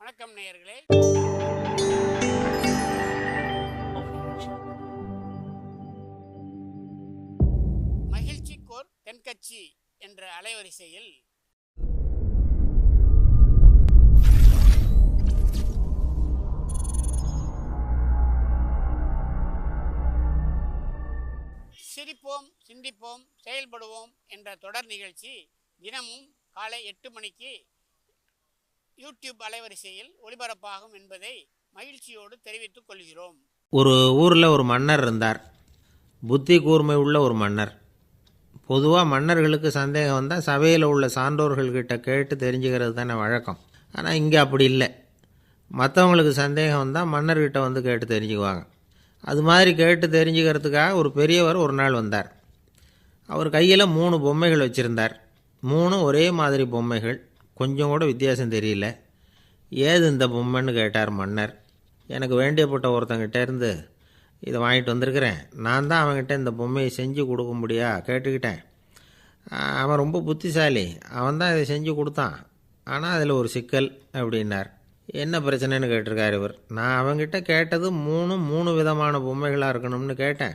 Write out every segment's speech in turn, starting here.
வணக்கம் நேயர்களே. மகிழ்ச்சிக்கோர் தென்கட்சி என்ற அலைவரிசையில் சிரிப்போம், சிந்திப்போம், செயல்படுவோம் என்ற தொடர் நிகழ்ச்சி தினமும் காலை 8 மணிக்கு யூடியூப் அலைவரிசையில் ஒளிபரப்பாகும் என்பதை மகிழ்ச்சியோடு தெரிவித்துக் கொள்கிறோம். ஒரு ஊரில் ஒரு மன்னர் இருந்தார். புத்தி கூர்மை உள்ள ஒரு மன்னர். பொதுவாக மன்னர்களுக்கு சந்தேகம் வந்தால் சபையில் உள்ள சான்றோர்கள்கிட்ட கேட்டு தெரிஞ்சுக்கிறது தானே வழக்கம். ஆனால் இங்கே அப்படி இல்லை. மற்றவங்களுக்கு சந்தேகம் வந்தால் மன்னர்கிட்ட வந்து கேட்டு தெரிஞ்சுக்குவாங்க. அது மாதிரி கேட்டு தெரிஞ்சுக்கிறதுக்காக ஒரு பெரியவர் ஒரு நாள் வந்தார். அவர் கையில் 3 பொம்மைகள் வச்சுருந்தார். 3 ஒரே மாதிரி பொம்மைகள், கொஞ்சம் கூட வித்தியாசம் தெரியல. ஏது இந்த பொம்மைன்னு கேட்டார் மன்னர். எனக்கு வேண்டியப்பட்ட ஒருத்தங்கிட்ட இருந்து இதை வாங்கிட்டு வந்திருக்கிறேன். நான் தான் அவன்கிட்ட இந்த பொம்மையை செஞ்சு கொடுக்க முடியா கேட்டுக்கிட்டேன். அவன் ரொம்ப புத்திசாலி, அவன் தான் இதை செஞ்சு கொடுத்தான். ஆனால் அதில் ஒரு சிக்கல் அப்படின்னார். என்ன பிரச்சனைன்னு கேட்டிருக்கார் இவர். நான் அவன்கிட்ட கேட்டது 3 விதமான பொம்மைகளாக இருக்கணும்னு கேட்டேன்.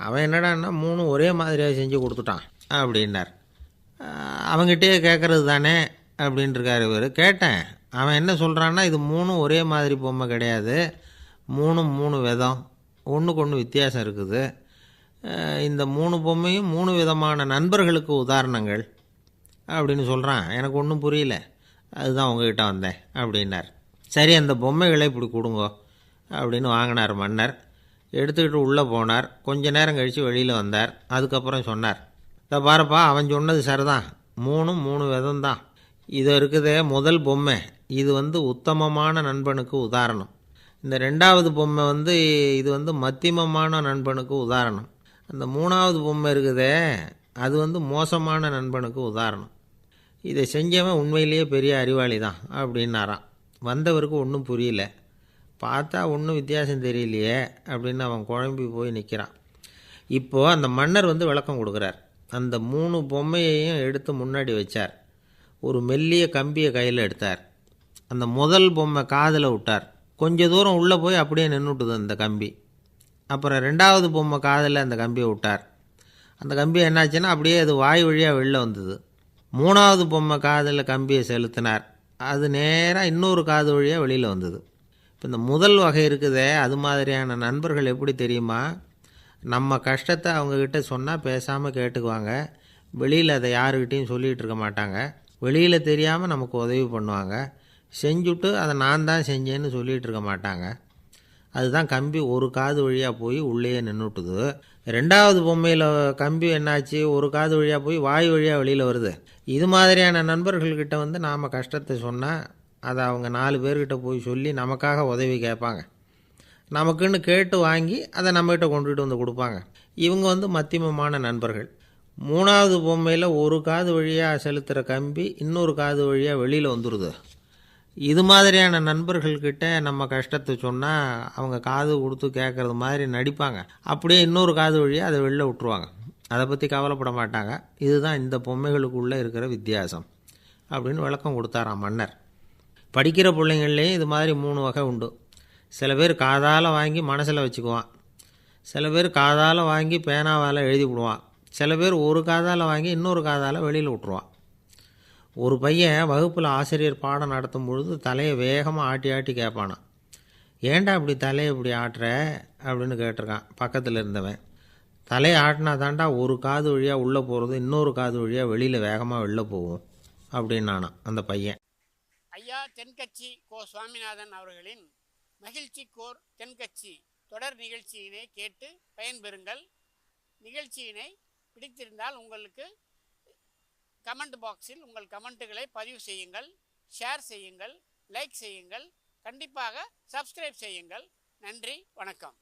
அவன் என்னடான்னா 3 ஒரே மாதிரியாக செஞ்சு கொடுத்துட்டான் அப்படின்னார். அவங்ககிட்டயே கேட்குறது தானே அப்படின்ட்டுருக்கார் இவர். கேட்டேன், அவன் என்ன சொல்கிறான்னா இது 3 ஒரே மாதிரி பொம்மை கிடையாது, 3 விதம், ஒன்றுக்கு ஒன்று வித்தியாசம் இருக்குது. இந்த 3 பொம்மையும் 3 விதமான நண்பர்களுக்கு உதாரணங்கள் அப்படின்னு சொல்கிறான். எனக்கு ஒன்றும் புரியல, அதுதான் உங்ககிட்ட வந்தேன் அப்படின்னார். சரி, அந்த பொம்மைகளை இப்படி கொடுங்கோ அப்படின்னு வாங்கினார் மன்னர். எடுத்துக்கிட்டு உள்ளே போனார். கொஞ்ச நேரம் கழித்து வெளியில் வந்தார். அதுக்கப்புறம் சொன்னார், இதை பாருப்பா, அவன் சொன்னது சரிதான், 3 விதம்தான். இது இருக்குதே முதல் பொம்மை, இது உத்தமமான நண்பனுக்கு உதாரணம். இந்த 2வது பொம்மை இது மத்தியமமான நண்பனுக்கு உதாரணம். அந்த 3வது பொம்மை இருக்குதே அது மோசமான நண்பனுக்கு உதாரணம். இதை செஞ்சவன் உண்மையிலேயே பெரிய அறிவாளி தான் அப்படின்னாராம். வந்தவருக்கு ஒன்றும் புரியல. பார்த்தா ஒன்றும் வித்தியாசம் தெரியலையே அப்படின்னு அவன் குழம்பி போய் நிற்கிறான். இப்போது அந்த மன்னர் விளக்கம் கொடுக்குறார். அந்த 3 பொம்மையையும் எடுத்து முன்னாடி வச்சார். ஒரு மெல்லிய கம்பியை கையில் எடுத்தார். அந்த முதல் பொம்மை காதில் விட்டார். கொஞ்ச தூரம் உள்ளே போய் அப்படியே நின்றுட்டுது அந்த கம்பி. அப்புறம் 2வது பொம்மை காதில் அந்த கம்பியை விட்டார். அந்த கம்பி என்னாச்சுன்னா அப்படியே அது வாய் வழியாக வெளில வந்தது. 3வது பொம்மை காதில் கம்பியை செலுத்தினார். அது நேராக இன்னொரு காது வழியாக வெளியில் வந்தது. இப்போ இந்த முதல் வகை இருக்குதே, அது மாதிரியான நண்பர்கள் எப்படி தெரியுமா? நம்ம கஷ்டத்தை அவங்கக்கிட்ட சொன்னால் பேசாமல் கேட்டுக்குவாங்க. வெளியில் அதை யாருக்கிட்டையும் சொல்லிகிட்டு இருக்க மாட்டாங்க. வெளியில் தெரியாமல் நமக்கு உதவி பண்ணுவாங்க. செஞ்சுட்டு அதை நான் தான் செஞ்சேன்னு சொல்லிகிட்டு இருக்க மாட்டாங்க. அதுதான் கம்பி ஒரு காது வழியாக போய் உள்ளேயே நின்றுட்டுது. 2வது பொம்மையில் கம்பி என்னாச்சு, ஒரு காது வழியாக போய் வாய் வழியாக வெளியில் வருது. இது மாதிரியான நண்பர்கள்கிட்ட நாம் கஷ்டத்தை சொன்னால் அதை அவங்க 4 பேர்கிட்ட போய் சொல்லி நமக்காக உதவி கேட்பாங்க. நமக்குன்னு கேட்டு வாங்கி அதை நம்மகிட்ட கொண்டுகிட்டு வந்து கொடுப்பாங்க. இவங்க மத்தியமமான நண்பர்கள். 3வது பொம்மையில் ஒரு காது வழியாக செலுத்துகிற கம்பி இன்னொரு காது வழியாக வெளியில் வந்துடுது. இது மாதிரியான நண்பர்கள்கிட்ட நம்ம கஷ்டத்தை சொன்னால் அவங்க காது கொடுத்து கேட்குறது மாதிரி நடிப்பாங்க. அப்படியே இன்னொரு காது வழியாக அதை வெளில விட்டுருவாங்க. அதை பற்றி கவலைப்பட மாட்டாங்க. இதுதான் இந்த பொம்மைகளுக்குள்ளே இருக்கிற வித்தியாசம் அப்படின்னு விளக்கம் கொடுத்தாராம் மன்னர். படிக்கிற பிள்ளைங்கள்லேயும் இது மாதிரி 3 வகை உண்டு. சில பேர் காதால் வாங்கி மனசில் வச்சுக்குவான். சில பேர் காதால் வாங்கி பேனாவால் எழுதி விடுவான். சில பேர் ஒரு காதால் வாங்கி இன்னொரு காதால் வெளியில் விட்டுருவான். ஒரு பையன் வகுப்பில் ஆசிரியர் பாடம் நடத்தும் பொழுது தலையை வேகமாக ஆட்டி ஆட்டி கேட்பானான். ஏன்டா இப்படி தலையை இப்படி ஆட்டுற அப்படின்னு கேட்டிருக்கான் பக்கத்தில் இருந்தவன். தலையை ஆட்டினா தாண்டா ஒரு காது வழியாக உள்ளே போகிறது, இன்னொரு காது வழியாக வெளியில் வேகமாக வெளில போகும் அப்படின்னானான் அந்த பையன். ஐயா தென்கட்சி கோ சுவாமிநாதன் அவர்களின் மகிழ்ச்சிக்கோர் தென்கட்சி தொடர் நிகழ்ச்சியினை கேட்டு பயன்பெறுங்கள். நிகழ்ச்சியினை பிடித்திருந்தால் உங்களுக்கு கமெண்ட் பாக்ஸில் உங்கள் கமெண்ட்டுகளை பதிவு செய்யுங்கள், ஷேர் செய்யுங்கள், லைக் செய்யுங்கள், கண்டிப்பாக சப்ஸ்கிரைப் செய்யுங்கள். நன்றி, வணக்கம்.